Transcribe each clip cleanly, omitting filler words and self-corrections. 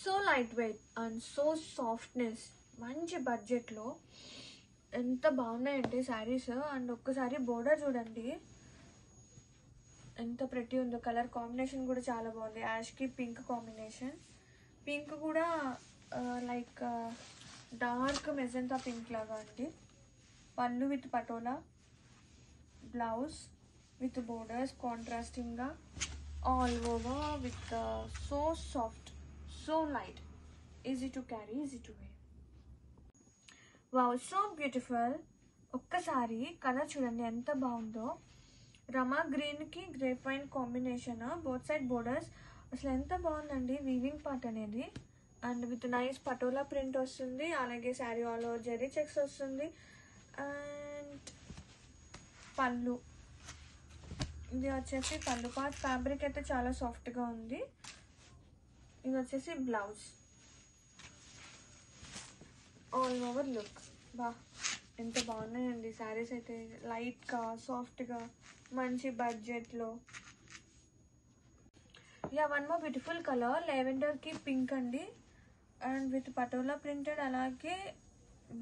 So light weight and so softness, మంచి బడ్జెట్లో ఎంత బాగున్నాయంటే శారీస్. అండ్ ఒక్కసారి బోర్డర్ చూడండి ఎంత ప్రెటీ ఉందో. కలర్ కాంబినేషన్ కూడా చాలా బాగుంది. యాష్కి పింక్ కాంబినేషన్. పింక్ కూడా లైక్ డార్క్ మెజెంటా పింక్ లాగా అండి. పళ్ళు with patola, blouse with borders కాంట్రాస్టింగ్గా, all over with so soft, so light, easy to carry, easy to wear. Wow, so beautiful. ఒక్కసారి కలర్ చూడండి ఎంత బాగుందో. రమా గ్రీన్కి grape wine combination, both side borders. అసలు ఎంత బాగుందండి వీవింగ్ పార్ట్ అనేది. And with nice patola print వస్తుంది. అలాగే sari all over zari checks వస్తుంది. అండ్ పళ్ళు, ఇది వచ్చేసి పళ్ళు పార్ట్. ఫ్యాబ్రిక్ అయితే చాలా సాఫ్ట్గా ఉంది. ఇది వచ్చేసి బ్లౌజ్. All over look. బా ఎంత బాగున్నాయండి శారీస్ అయితే. లైట్గా, సాఫ్ట్గా, మంచి బడ్జెట్లో. Yeah, one more beautiful colour, లెవెండర్కి పింక్ అండి. And with Patola printed. అలాగే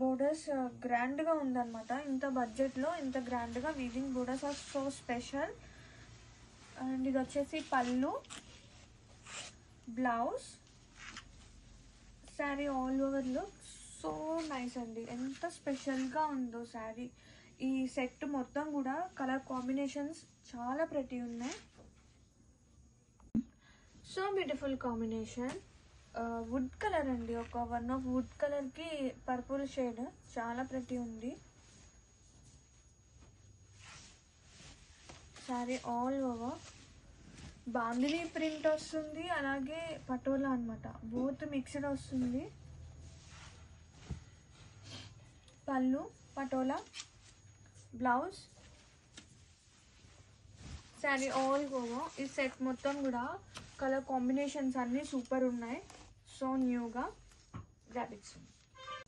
బోర్డర్స్ గ్రాండ్గా ఉందన్నమాట. ఇంత బడ్జెట్లో ఇంత గ్రాండ్గా weaving borders are so special. And ఇది వచ్చేసి pallu, blouse, sari all over look so nice అండి. ఎంత స్పెషల్గా ఉందో శారీ. ఈ సెట్ మొత్తం కూడా కలర్ కాంబినేషన్స్ చాలా ప్రెటీ ఉన్నాయి. So beautiful combination. Wood colour అండి. ఒక వన్ ఆఫ్ వుడ్ కలర్కి పర్పుల్ షేడ్ చాలా ప్రెటీ ఉంది. Sari all over bandhani print వస్తుంది. అలాగే పటోలా అనమాట, బోత్ మిక్స్డ్ వస్తుంది. Pallu, Patola, blouse, sari all over. ఈ సెట్ మొత్తం కూడా కలర్ కాంబినేషన్స్ అన్నీ సూపర్ ఉన్నాయి. సో న్యూగా graphics.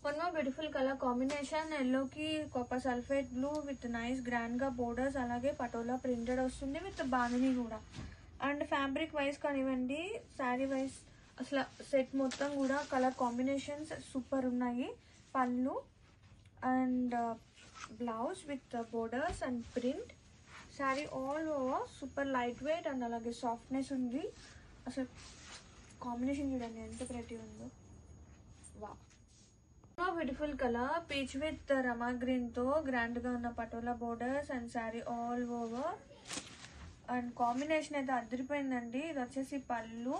One more beautiful colour combination, ఎల్లోకి copper sulphate blue with nice గ్రాండ్గా బోర్డర్స్. అలాగే పటోలా ప్రింటెడ్ వస్తుంది విత్ బాందిని కూడా. అండ్ ఫ్యాబ్రిక్ వైజ్ కానివ్వండి, శారీ వైజ్, అసలు సెట్ మొత్తం కూడా కలర్ కాంబినేషన్స్ సూపర్ ఉన్నాయి. Pallu and blouse with borders and print. Sari all over super light weight and అలాగే సాఫ్ట్నెస్ ఉంది. అసలు కాంబినేషన్ చూడండి ఎంత ప్రెటీ ఉందో. వా, beautiful colour, peach with Rama గ్రీన్తో గ్రాండ్గా ఉన్న patola borders and sari all over. And combination అయితే అదిరిపోయిందండి. ఇది వచ్చేసి pallu,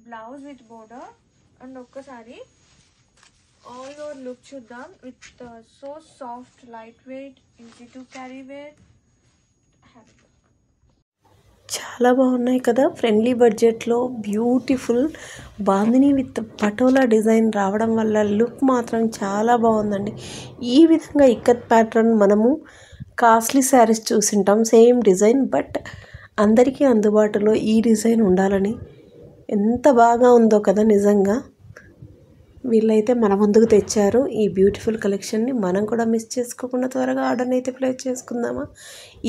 blouse with border. And ఒక్కసారి ఆల్ ఓవర్ లుక్ చూద్దాం. With so soft, light weight, easy to carry wear. చాలా బాగున్నాయి కదా. ఫ్రెండ్లీ బడ్జెట్లో beautiful bandhani with Patola design రావడం వల్ల లుక్ మాత్రం చాలా బాగుందండి. ఈ విధంగా ఇక్కత్ ప్యాటర్న్ మనము కాస్ట్లీ శారీస్ చూసింటాం సేమ్ డిజైన్, బట్ అందరికీ అందుబాటులో ఈ డిజైన్ ఉండాలని ఎంత బాగా ఉందో కదా. నిజంగా వీళ్ళైతే మన ముందుకు తెచ్చారు ఈ బ్యూటిఫుల్ కలెక్షన్ని. మనం కూడా మిస్ చేసుకోకుండా త్వరగా ఆర్డర్ని అయితే ప్లేస్ చేసుకుందామా.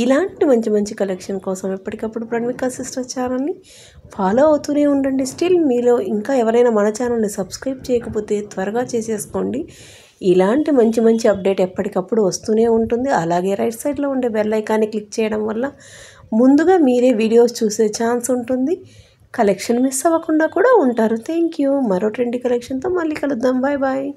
ఇలాంటి మంచి మంచి కలెక్షన్ కోసం ఎప్పటికప్పుడు ప్రణవిక సిస్టర్ ఛానల్ని ఫాలో అవుతూనే ఉండండి. స్టిల్ మీలో ఇంకా ఎవరైనా మన ఛానల్ని సబ్స్క్రైబ్ చేయకపోతే త్వరగా చేసేసుకోండి. ఇలాంటి మంచి మంచి అప్డేట్ ఎప్పటికప్పుడు వస్తూనే ఉంటుంది. అలాగే రైట్ సైడ్లో ఉండే బెల్ ఐకాన్ని క్లిక్ చేయడం వల్ల ముందుగా మీరే వీడియోస్ చూసే ఛాన్స్ ఉంటుంది. కలెక్షన్ మిస్ అవ్వకుండా కూడా ఉంటారు. Thank you. మరో ట్రెండీ కలెక్షన్తో మళ్ళీ కలుద్దాం. Bye bye.